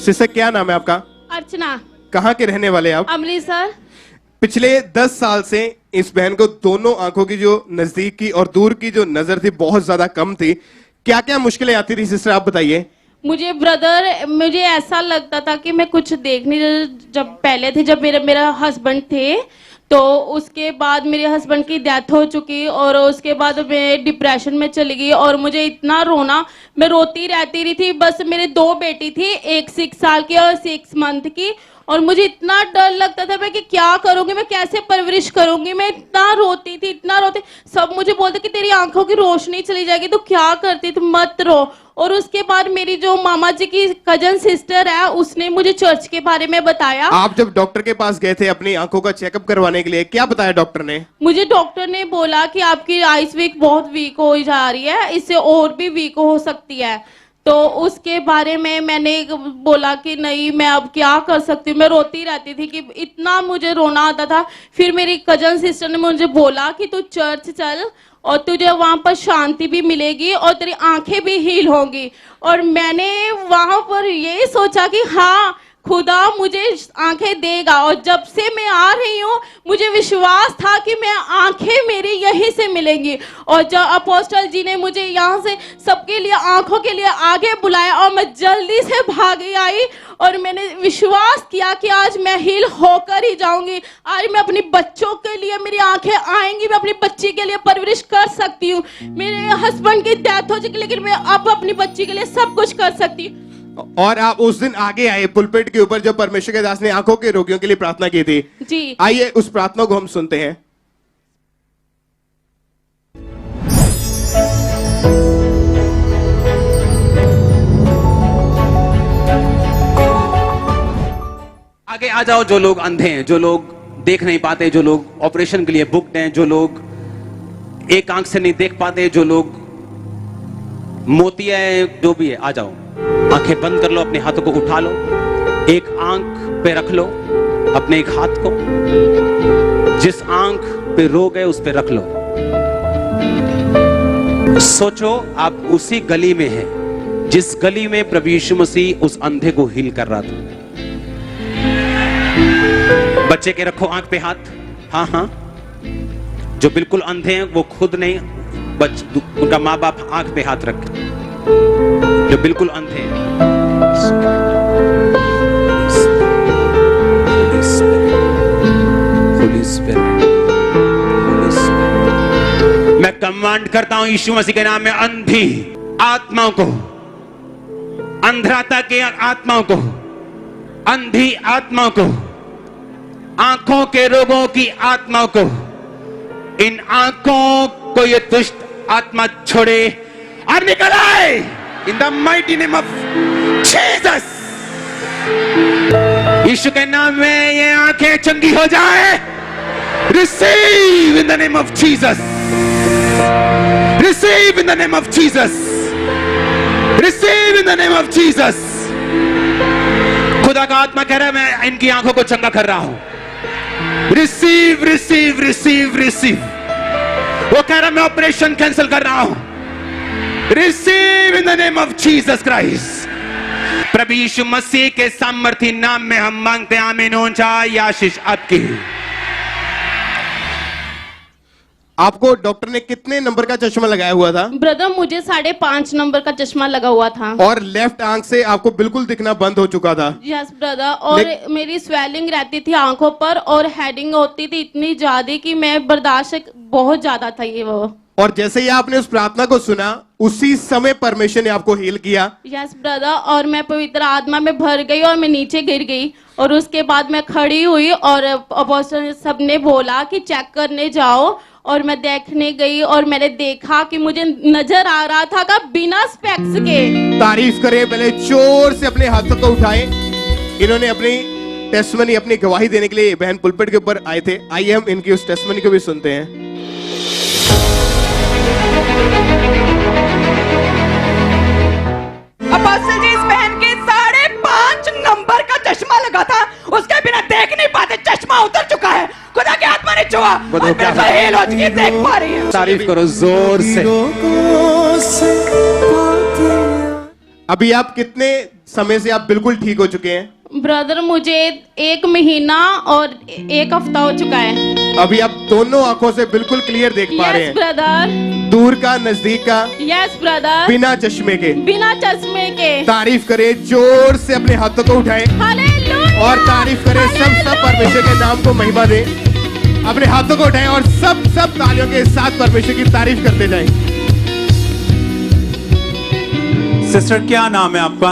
Sister क्या नाम है आपका? अर्चना। कहाँ के रहने वाले आप? अमृतसर। पिछले 10 साल से इस बहन को दोनों आंखों की जो नजदीक की और दूर की जो नजर थी बहुत ज्यादा कम थी। क्या क्या मुश्किलें आती थी सिस्टर, आप बताइए। मुझे ऐसा लगता था कि मैं कुछ देख नहीं, जब पहले थे, जब मेरा हस्बैंड थे, तो उसके बाद मेरे हस्बैंड की डेथ हो चुकी और उसके बाद मैं डिप्रेशन में चली गई और मुझे इतना रोना, मैं रोती रहती रही थी। बस मेरे 2 बेटी थी, एक 6 साल की और 6 मंथ की, और मुझे इतना डर लगता था मैं कि क्या करूंगी, मैं कैसे परवरिश करूंगी। मैं इतना रोती थी, इतना रोती। सब मुझे बोलते कि तेरी आंखों की रोशनी चली जाएगी, तो क्या करती, तुम मत रो। और उसके बाद मेरी जो मामा जी की कजन सिस्टर है, उसने मुझे चर्च के बारे में बताया। आप जब डॉक्टर के पास गए थे अपनी आंखों का चेकअप करवाने के लिए, क्या बताया डॉक्टर ने? मुझे डॉक्टर ने बोला कि आपकी आइस वीक बहुत वीक हो जा रही है, इससे और भी वीक हो सकती है। तो उसके बारे में मैंने बोला कि नहीं, मैं अब क्या कर सकती हूँ। मैं रोती रहती थी कि इतना मुझे रोना आता था। फिर मेरी कजन सिस्टर ने मुझे बोला कि तू चर्च चल और तुझे वहाँ पर शांति भी मिलेगी और तेरी आंखें भी हील होंगी। और मैंने वहाँ पर ये सोचा कि हाँ, खुदा मुझे आंखें देगा। और जब से मैं आ रही हूँ, मुझे विश्वास था कि मैं आंखें मेरी यहीं से मिलेंगी। और जब अपोस्टल जी ने मुझे यहाँ से सबके लिए आंखों के लिए आगे बुलाया और मैं जल्दी से भागी आई और मैंने विश्वास किया कि आज मैं हील होकर ही जाऊंगी। आज मैं अपनी बच्चों के लिए, मेरी आंखें आएंगी, मैं अपनी बच्ची के लिए परवरिश कर सकती हूँ। मेरे हस्बैंड की डेथ हो चुकी, लेकिन मैं अब अपनी बच्ची के लिए सब कुछ कर सकती हूँ। और आप उस दिन आगे आए पुलपिट के ऊपर जब परमेश्वर के दास ने आंखों के रोगियों के लिए प्रार्थना की थी। जी, आइए उस प्रार्थना को हम सुनते हैं। आगे आ जाओ। जो लोग अंधे हैं, जो लोग देख नहीं पाते, जो लोग ऑपरेशन के लिए बुक्ड हैं, जो लोग एक आंख से नहीं देख पाते, जो लोग मोतिया है, जो भी है, आ जाओ। आंखें बंद कर लो, अपने हाथों को उठा लो, एक आंख पे रख लो अपने एक हाथ को, जिस आंख पे रोग है उस पे रख लो। सोचो आप उसी गली में हैं जिस गली में प्रभु यीशु मसीह उस अंधे को हील कर रहा था। बच्चे के रखो आंख पे हाथ। हाँ हाँ, जो बिल्कुल अंधे हैं वो खुद नहीं, उनका माँ बाप आंख पे हाथ रखे, जो बिल्कुल अंधे हैं। मैं कमांड करता हूं यीशु मसीह के नाम में, अंधी आत्माओं को, अंधराता के आत्माओं को, अंधी आत्माओं को, आंखों के रोगों की आत्माओं को, इन आंखों को ये दुष्ट आत्मा छोड़े और निकल आए in the mighty name of Jesus. Yeshu के नाम में ये आंखें चंगी हो जाए। Receive in the name of Jesus, receive in the name of Jesus, receive in the name of Jesus. खुदा का आत्मा कह रहा है मैं इनकी आंखों को चंगा कर रहा हूं। Receive receive receive receive. वो कह रहा मैं ऑपरेशन कैंसिल कर रहा हूं। Receive in the name of Jesus Christ. प्रभु यीशु मसीह के सामर्थी नाम में हम मांगते हैं, आमीन। ऊंचा आशीष आपकी। आपको डॉक्टर ने कितने नंबर का चश्मा लगाया हुआ था? ब्रदर, मुझे 5.5 नंबर का चश्मा लगा हुआ था और लेफ्ट आंख से आपको बिल्कुल दिखना बंद हो चुका था। Yes brother. और मेरी स्वेलिंग रहती थी आंखों पर और हेडिंग होती थी इतनी ज्यादा कि मैं बर्दाश्त बहुत ज्यादा था ये वो। और जैसे ही आपने उस प्रार्थना को सुना, उसी समय परमेश्वर ने आपको हील किया। Yes brother. और मैं पवित्र आत्मा में भर गई और मैं नीचे गिर गई और उसके बाद मैं खड़ी हुई और अपोस्टल सब ने बोला कि चेक करने जाओ। और मैं देखने गई और मैंने देखा कि मुझे नजर आ रहा था का बिना स्पेक्स के। तारीफ करें, पहले जोर से अपने हाथों को उठाएं। इन्होंने अपनी टेस्टमनी, अपनी गवाही देने के लिए बहन पुलपिट के ऊपर आए थे। आइए हम इनकी उस टेस्टमनी को भी सुनते हैं। अपोस्टल जी, इस बहन के 5.5 नंबर का चश्मा लगा था, उसके बिना देख नहीं पाते, चश्मा उतर चुका है। खुदा की आत्मा ने छुआ और मेरे को हील हो चुकी है, देख पा रही है। तारीफ करो जोर से। अभी आप कितने समय से आप बिल्कुल ठीक हो चुके हैं? ब्रदर मुझे 1 महीना और 1 हफ्ता हो चुका है। अभी आप दोनों आंखों से बिल्कुल क्लियर देख पा रहे यस हैं, ब्रदर, दूर का नजदीक का, यस ब्रदर, बिना चश्मे के। बिना चश्मे के। तारीफ करें, जोर से अपने हाथों को उठाएं हालेलुया, और तारीफ करें। सब परमेश्वर के नाम को महिमा दें। अपने हाथों को उठाएं और सब तालियों के साथ परमेश्वर की तारीफ करते जाएं। सिस्टर क्या नाम है आपका?